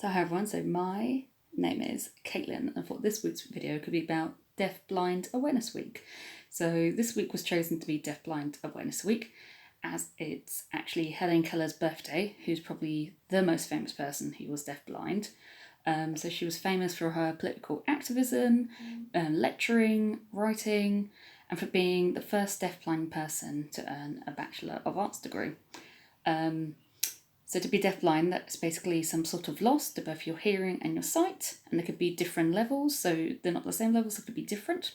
So hi everyone, so my name is Caitlin and I thought this week's video could be about Deafblind Awareness Week. So this week was chosen to be Deafblind Awareness Week as it's actually Helen Keller's birthday, who's probably the most famous person who was deafblind. So she was famous for her political activism, lecturing, writing, and for being the first deafblind person to earn a Bachelor of Arts degree. So to be deafblind, that's basically some sort of loss to both your hearing and your sight, and there could be different levels, so they're not the same levels, they could be different,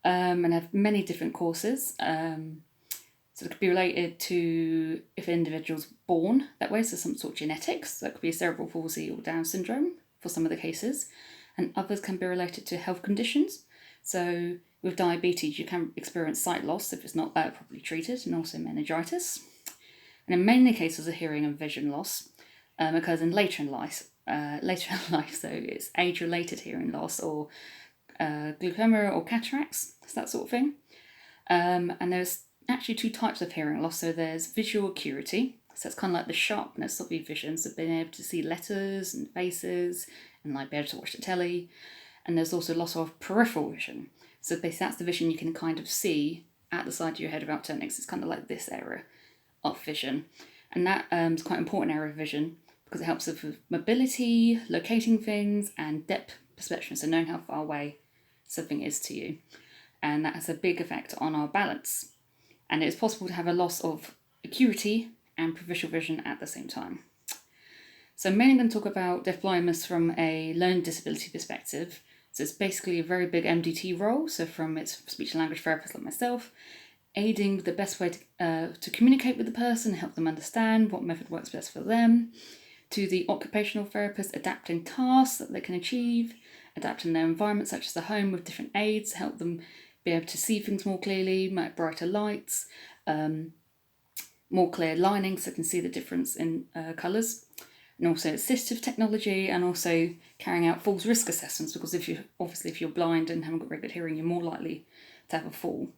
and have many different causes. So it could be related to if an individual's born that way, so some sort of genetics, so that could be cerebral palsy or Down syndrome for some of the cases, and others can be related to health conditions. So with diabetes, you can experience sight loss if it's not properly treated, and also meningitis. And in many cases of hearing and vision loss occurs in later in life, so it's age-related hearing loss or glaucoma or cataracts, that sort of thing. And there's actually two types of hearing loss. So there's visual acuity, so it's kind of like the sharpness of your vision, so being able to see letters and faces and like be able to watch the telly. And there's also loss of peripheral vision, so basically that's the vision you can kind of see at the side of your head without turning, so it's kind of like this area of vision, and that is quite an important area of vision because it helps with mobility, locating things, and depth perception, so knowing how far away something is to you, and that has a big effect on our balance. And it's possible to have a loss of acuity and peripheral vision at the same time. So I'm mainly going to talk about deafblindness from a learning disability perspective. So it's basically a very big MDT role, so from its speech and language therapists like myself, aiding with the best way to communicate with the person, help them understand what method works best for them, to the occupational therapist adapting tasks that they can achieve, adapting their environment such as the home with different aids, help them be able to see things more clearly, brighter lights, more clear linings so they can see the difference in colours, and also assistive technology, and also carrying out falls risk assessments, because if you're blind and haven't got very good hearing, you're more likely to have a fall.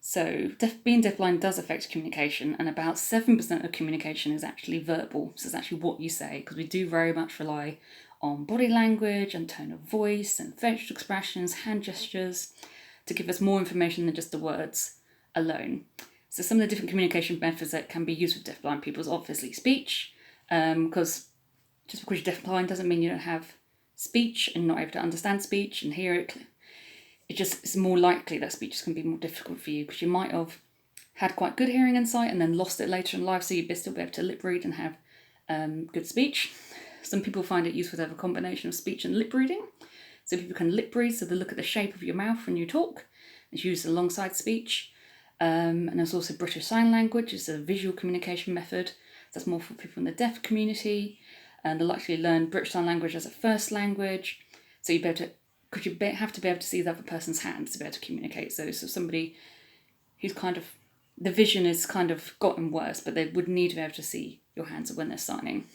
So being deafblind does affect communication, and about 7% of communication is actually verbal, so it's actually what you say, because we do very much rely on body language and tone of voice and facial expressions, hand gestures, to give us more information than just the words alone. So some of the different communication methods that can be used with deafblind people is obviously speech, because just because you're deafblind doesn't mean you don't have speech and not able to understand speech and hear it. It's more likely that speech is going to be more difficult for you because you might have had quite good hearing and sight and then lost it later in life, so you'd still be able to lip read and have good speech. Some people find it useful to have a combination of speech and lip reading. So people can lip read, so they look at the shape of your mouth when you talk. It's used alongside speech. And there's also British Sign Language, it's a visual communication method. So that's more for people in the deaf community. And they'll actually learn British Sign Language as a first language. So you have to be able to see the other person's hands to be able to communicate. So somebody who's the vision is kind of gotten worse, but they would need to be able to see your hands when they're signing.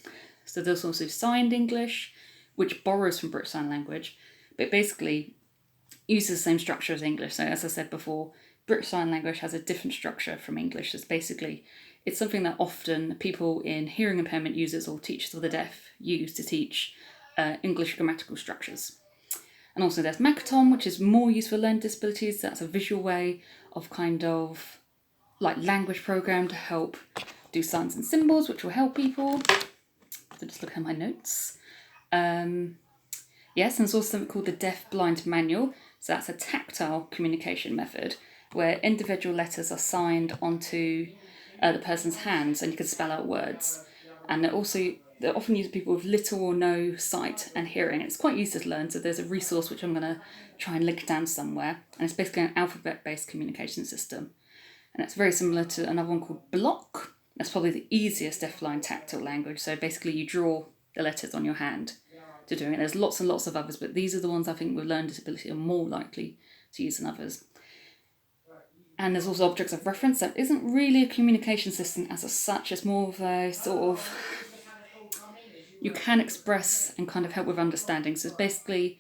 So there's also signed English, which borrows from British Sign Language, but basically uses the same structure as English. So as I said before, British Sign Language has a different structure from English. It's something that often people in hearing impairment users or teachers of the deaf use to teach English grammatical structures. And also there's Makaton, which is more used for learning disabilities. That's a visual way of kind of like language program to help do signs and symbols, which will help people. So just look at my notes. Yes, and there's also something called the Deafblind Manual. So that's a tactile communication method where individual letters are signed onto the person's hands and you can spell out words. And they're often used by people with little or no sight and hearing. It's quite easy to learn, so there's a resource which I'm going to try and link down somewhere. And it's basically an alphabet-based communication system. And it's very similar to another one called Block. That's probably the easiest deafblind tactile language. So basically you draw the letters on your hand to doing it. There's lots and lots of others, but these are the ones I think with learning disability are more likely to use than others. And there's also objects of reference. That isn't really a communication system as such. It's more of a sort of, you can express and kind of help with understanding. So it's basically,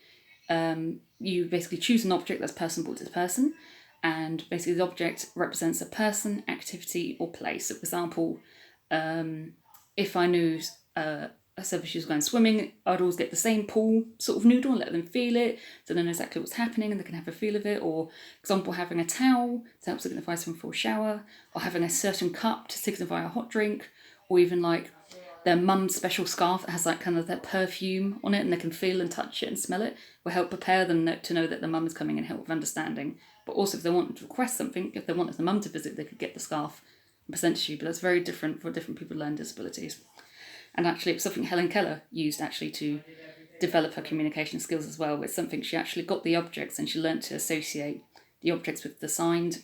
you basically choose an object that's personable to the person, and basically the object represents a person, activity, or place. So for example, if I knew a so if she was going swimming, I'd always get the same pool sort of noodle and let them feel it, so they know exactly what's happening and they can have a feel of it. Or, example, having a towel to help signify someone for a shower, or having a certain cup to signify a hot drink, or even like their mum's special scarf that has like kind of their perfume on it and they can feel and touch it and smell it, will help prepare them to know that the mum is coming and help with understanding. But also if they want to request something, if they wanted the mum to visit, they could get the scarf and present to you. But that's very different for different people with learning disabilities. And actually it was something Helen Keller used actually to develop her communication skills as well. It's something she actually got the objects and she learnt to associate the objects with the signed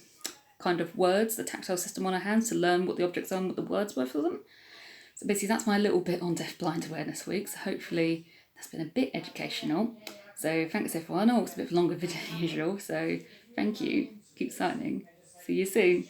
kind of words, the tactile system on her hands, to learn what the objects are and what the words were for them. So basically that's my little bit on Deafblind Awareness Week. So hopefully that's been a bit educational. So thanks everyone. Oh, it's a bit of a longer video than usual. So thank you. Keep signing. See you soon.